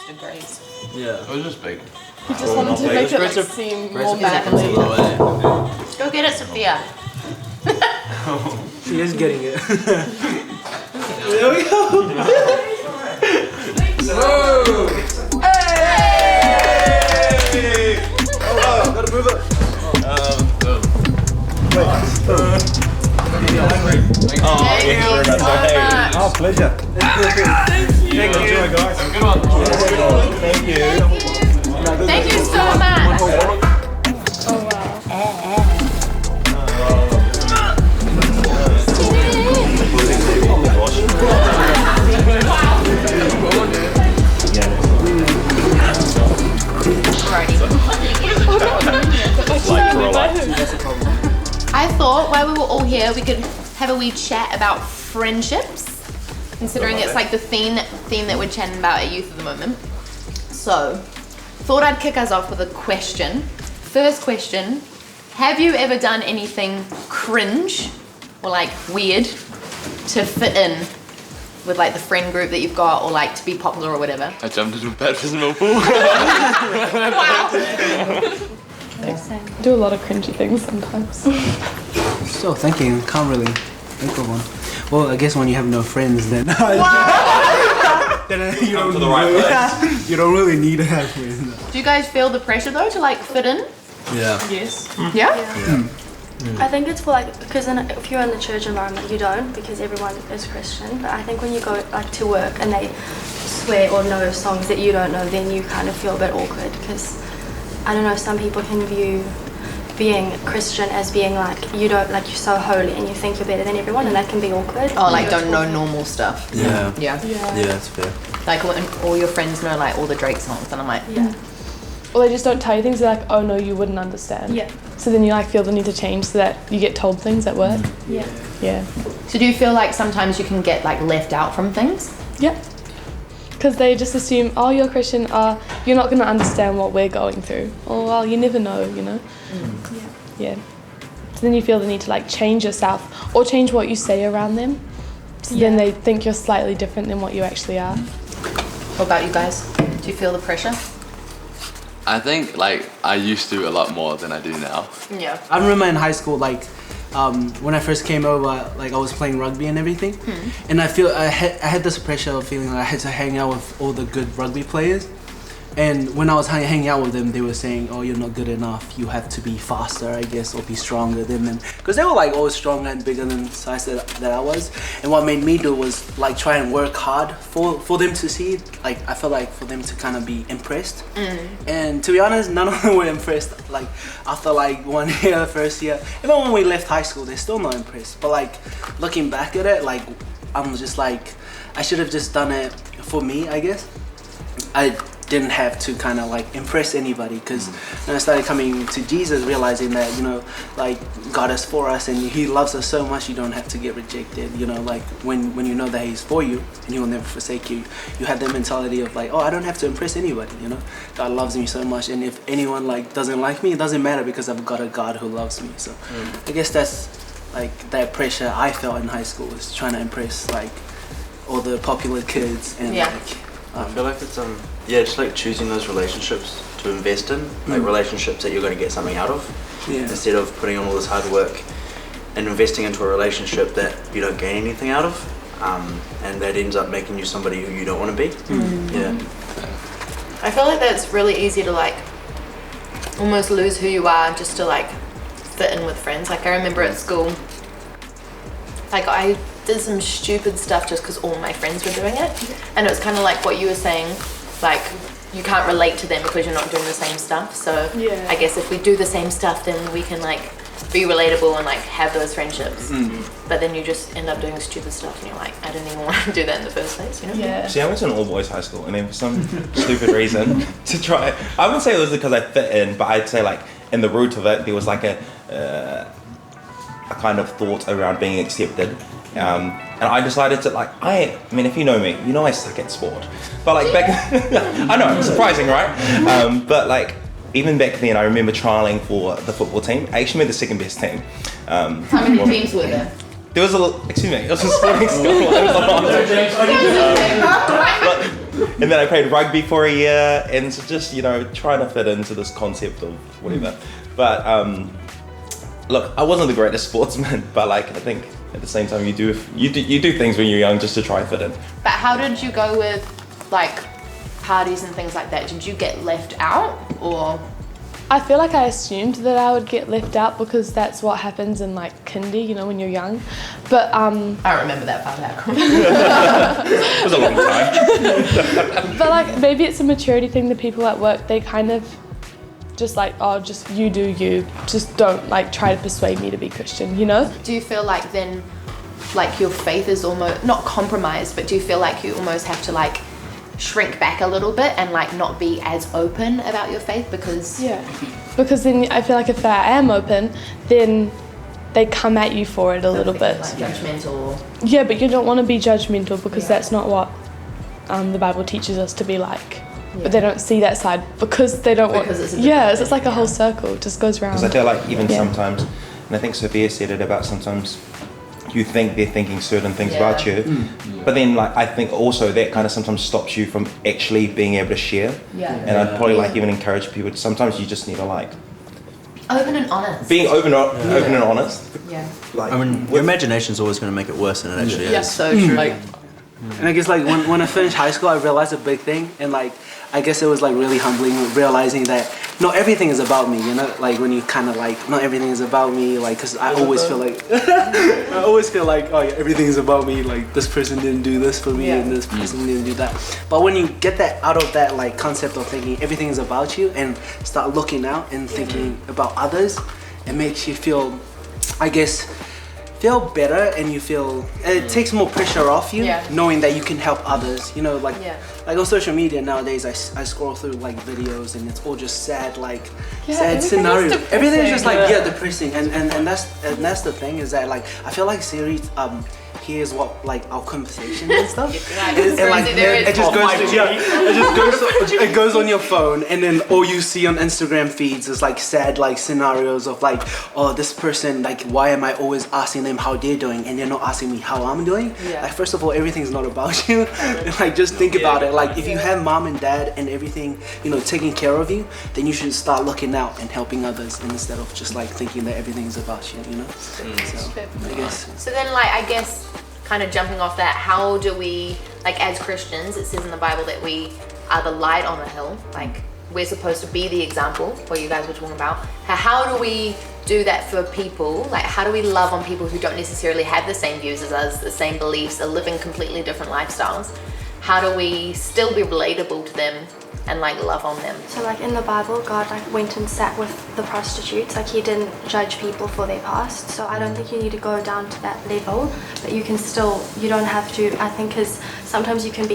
degrees. Yeah. It was just big. He just wanted to make it like, seem more manly. Go get it, Sophia. She is getting it. There we go. Whoa! Hey! Oh, gotta move it. Thank you so much. Oh, pleasure. Thank you. Enjoy, guys. Good one. Thank you. Thank you so much. Oh wow. I thought while we were all here, we could have a wee chat about friendships, considering it's like the theme that we're chatting about at youth at the moment. So, thought I'd kick us off with a question. First question, have you ever done anything cringe or like weird to fit in with like the friend group that you've got, or like to be popular or whatever? I jumped into a baptismal pool. I do a lot of cringy things sometimes. Still thinking, can't really think of one. Well, I guess when you have no friends, then, then you Come don't to the right really, you don't really need to have friends. Do you guys feel the pressure though to like fit in? Yeah. Yes. Yeah? I think it's for like, because if you're in the church environment, you don't, because everyone is Christian. But I think when you go like to work and they swear or know songs that you don't know, then you kind of feel a bit awkward, because I don't know, some people can view being Christian as being like, you don't, like, you're so holy and you think you're better than everyone, and that can be awkward. Oh, like don't know normal stuff. Yeah. Yeah. Yeah, that's fair. Like when all your friends know like all the Drake songs, and I'm like, Yeah. Or they just don't tell you things. They're like, oh no, you wouldn't understand. Yeah. So then you like feel the need to change so that you get told things at work. Yeah. Yeah. So do you feel like sometimes you can get like left out from things? Yeah. Because they just assume, oh, you're Christian, you're not going to understand what we're going through. Oh, well, you never know, you know? Yeah. So then you feel the need to like change yourself or change what you say around them. So then they think you're slightly different than what you actually are. What about you guys? Do you feel the pressure? I think like I used to a lot more than I do now. Yeah. I remember in high school, like, when I first came over, like I was playing rugby and everything, and I had this pressure of feeling like I had to hang out with all the good rugby players. And when I was hanging out with them, they were saying, oh, you're not good enough, you have to be faster, I guess, or be stronger than them. Because they were like always stronger and bigger than the size that I was. And what made me do was like try and work hard for them to see it. Like I felt like for them to kind of be impressed. And to be honest, none of them were impressed. Like after like 1 year, first year, even when we left high school, they're still not impressed. But like looking back at it, like I'm just like, I should have just done it for me, I guess. I didn't have to kind of like impress anybody, because when I started coming to Jesus, realizing that, you know, like God is for us and he loves us so much, you don't have to get rejected, you know, like when you know that he's for you and he will never forsake you, you have the mentality of like, oh, I don't have to impress anybody, you know, God loves me so much, and if anyone like doesn't like me, it doesn't matter, because I've got a God who loves me. So I guess that's like that pressure I felt in high school, was trying to impress like all the popular kids, and like I feel like it's just like choosing those relationships to invest in, like relationships that you're going to get something out of, instead of putting on all this hard work and investing into a relationship that you don't gain anything out of, and that ends up making you somebody who you don't want to be. I feel like that's really easy to like almost lose who you are just to like fit in with friends. Like I remember at school, like I did some stupid stuff just because all my friends were doing it, and it was kind of like what you were saying, like you can't relate to them because you're not doing the same stuff. So I guess if we do the same stuff, then we can like be relatable and like have those friendships. But then you just end up doing stupid stuff and you're like, I didn't even want to do that in the first place, you know? See, I went to an all-boys high school, and then for some stupid reason to try, I wouldn't say it was because I fit in, but I'd say like in the root of it, there was like a kind of thought around being accepted. And I decided to like, I mean, if you know me, you know I suck at sport. But like back, I know, surprising, right? But like, even back then, I remember trialing for the football team. I actually made the second best team. How many teams were there? there was excuse me, it was a sporting school. And then I played rugby for a year, and so just, you know, trying to fit into this concept of whatever. But look, I wasn't the greatest sportsman, but like I think at the same time you do things when you're young just to try and fit in. But how did you go with like parties and things like that? Did you get left out, or? I feel like I assumed that I would get left out because that's what happens in like kindy, you know, when you're young. But I don't remember that part out. It was a long time. But like maybe it's a maturity thing. The people at work, they kind of just like, oh, just you do you. Just don't like try to persuade me to be Christian, you know? Do you feel like then, like your faith is almost not compromised, but do you feel like you almost have to like shrink back a little bit and like not be as open about your faith because because then I feel like if I am open, then they come at you for it a little bit, like judgmental. Yeah, but you don't want to be judgmental because that's not what the Bible teaches us to be like. But they don't see that side because they don't want. It's like a whole circle, it just goes around. Because I feel like even sometimes, and I think Sophia said it about sometimes you think they're thinking certain things about you, but then like I think also that kind of sometimes stops you from actually being able to share. And I'd probably like even encourage people to, sometimes you just need to like open and honest. Being open and honest. Like, I mean, your imagination's always going to make it worse than it actually is. Yeah, so true. Like, and I guess like when I finished high school, I realized a big thing, and like I guess it was like really humbling realizing that not everything is about me, you know, like when you kind of like not everything is about me, like because I always feel like oh yeah, everything is about me, like this person didn't do this for me and this person didn't do that. But when you get that out of that like concept of thinking everything is about you and start looking out and thinking about others, it makes you feel, I guess, feel better, and you feel it takes more pressure off you knowing that you can help others, you know, like on social media nowadays I scroll through like videos and it's all just sad, like sad scenarios, everything is just like depressing, and that's the thing is that like I feel like Siri hears what like our conversation and stuff, and like it goes on your phone, and then all you see on Instagram feeds is like sad like scenarios of like, oh, this person, like why am I always asking them how they're doing and they're not asking me how I'm doing? Like first of all, everything's not about you. Like just think about it, like if you have mom and dad and everything, you know, taking care of you, then you should start looking out and helping others instead of just like thinking that everything's about you, you know. So I guess so then like I guess kind of jumping off that, how do we, like as Christians, it says in the Bible that we are the light on the hill, like we're supposed to be the example, what you guys were talking about. How do we do that for people? Like how do we love on people who don't necessarily have the same views as us, the same beliefs, are living completely different lifestyles? How do we still be relatable to them and like love on them? So like in the Bible, God like went and sat with the prostitutes, like he didn't judge people for their past. So I don't think you need to go down to that level, but you can still, you don't have to, I think, because sometimes you can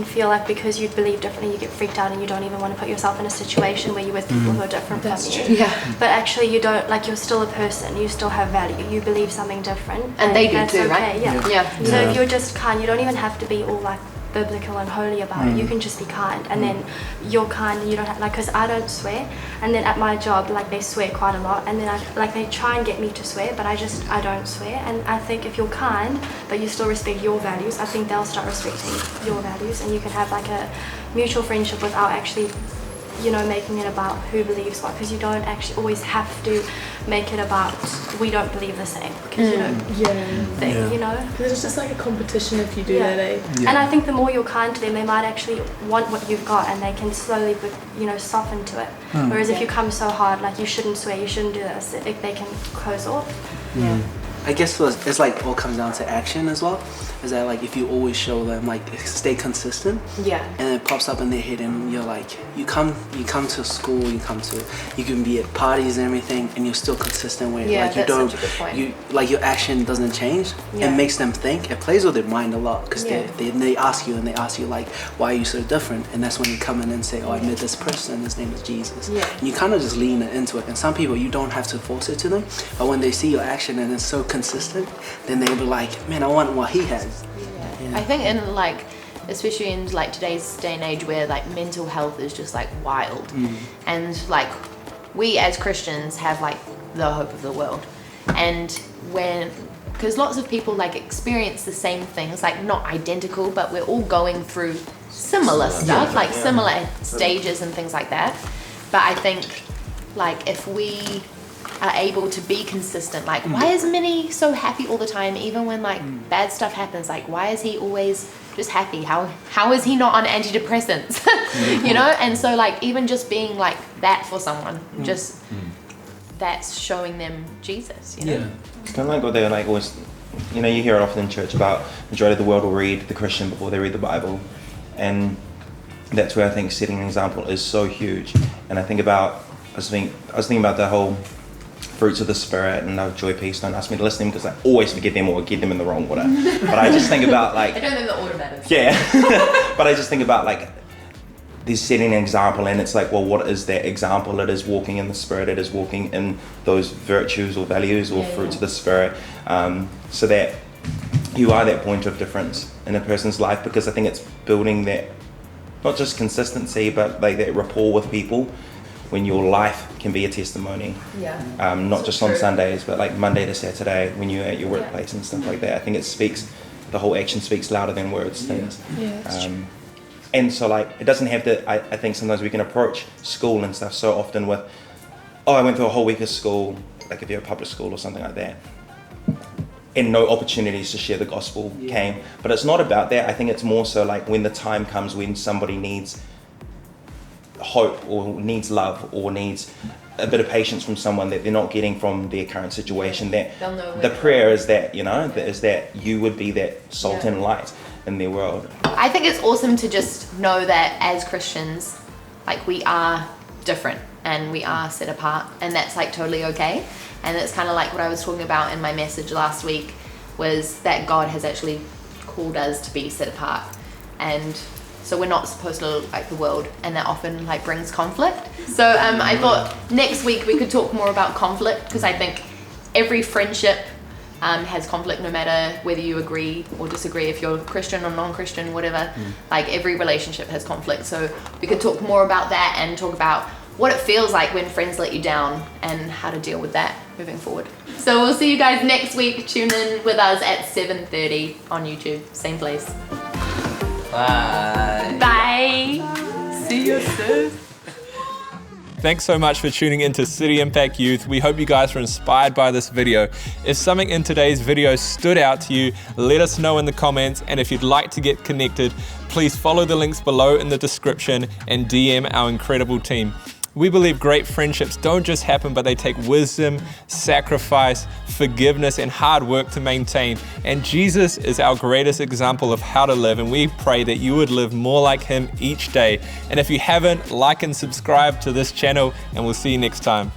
feel like because you believe differently you get freaked out and you don't even want to put yourself in a situation where you're with people who are different from you. But actually you don't, like you're still a person, you still have value, you believe something different, and they do that's too, okay. right? So if you're just kind, you don't even have to be all like biblical and holy about it. You can just be kind, and then you're kind, and you don't have, like, because I don't swear, and then at my job like they swear quite a lot, and then they try and get me to swear, but I don't swear. And I think if you're kind but you still respect your values, I think they'll start respecting your values, and you can have like a mutual friendship without actually, you know, making it about who believes what, because you don't actually always have to make it about we don't believe the same, because you know, you know, because it's just like a competition if you do that, And I think the more you're kind to them, they might actually want what you've got, and they can slowly, you know, soften to it. Whereas if you come so hard, like you shouldn't swear, you shouldn't do this, they can close off. I guess it's like all comes down to action as well. Is that like if you always show them like stay consistent, and it pops up in their head, and you're like you come to school, you can be at parties and everything, and you're still consistent with it. Like you don't, you like your action doesn't change. It makes them think. It plays with their mind a lot because they ask you like, why are you so different? And that's when you come in and say, oh, I met this person, his name is Jesus. And you kind of just lean into it. And some people you don't have to force it to them, but when they see your action and it's so consistent, then they'll be like, man, I want what he has. I think in like, especially in like today's day and age where like mental health is just like wild, and like we as Christians have like the hope of the world, and when because lots of people like experience the same things, like not identical, but we're all going through similar stuff, like similar stages and things like that. But I think like if we are able to be consistent, like why is Minnie so happy all the time, even when like bad stuff happens? Like why is he always just happy? How is he not on antidepressants? You know? And so like even just being like that for someone, just that's showing them Jesus, you know? Yeah. It's kind of like what they like always, you know, you hear it often in church about majority of the world will read the Christian before they read the Bible, and that's where I think setting an example is so huge. And I think about, I was thinking about the whole fruits of the Spirit and love, joy, peace. Don't ask me to list them because I always forget them or get them in the wrong order. But I just think about like, I don't know the order matters. yeah, but I just think about like there's setting an example, and it's like, well, what is that example? It is walking in the Spirit. It is walking in those virtues or values or fruits of the Spirit, so that you are that point of difference in a person's life. Because I think it's building that, not just consistency, but like that rapport with people, when your life can be a testimony. Not just on Sundays, but like Monday to Saturday when you're at your workplace and stuff like that. I think it speaks, the whole action speaks louder than words. Things. And so like it doesn't have to, I think sometimes we can approach school and stuff so often with, oh, I went through a whole week of school, like if you're a public school or something like that, and no opportunities to share the gospel came. But it's not about that. I think it's more so like when the time comes when somebody needs hope or needs love or needs a bit of patience from someone that they're not getting from their current situation, that the prayer is that, you know, is that you would be that salt and light in their world. I think it's awesome to just know that as Christians, like we are different and we are set apart, and that's like totally okay. And it's kind of like what I was talking about in my message last week, was that God has actually called us to be set apart, and so we're not supposed to look like the world, and that often like brings conflict. So I thought next week we could talk more about conflict, because I think every friendship has conflict, no matter whether you agree or disagree, if you're Christian or non-Christian, whatever. Like every relationship has conflict. So we could talk more about that and talk about what it feels like when friends let you down and how to deal with that moving forward. So we'll see you guys next week. Tune in with us at 7:30 on YouTube, same place. Bye. Bye. See you soon. Thanks so much for tuning into City Impact Youth. We hope you guys were inspired by this video. If something in today's video stood out to you, let us know in the comments. And if you'd like to get connected, please follow the links below in the description and DM our incredible team. We believe great friendships don't just happen, but they take wisdom, sacrifice, forgiveness, and hard work to maintain. And Jesus is our greatest example of how to live, and we pray that you would live more like him each day. And if you haven't, like and subscribe to this channel, and we'll see you next time.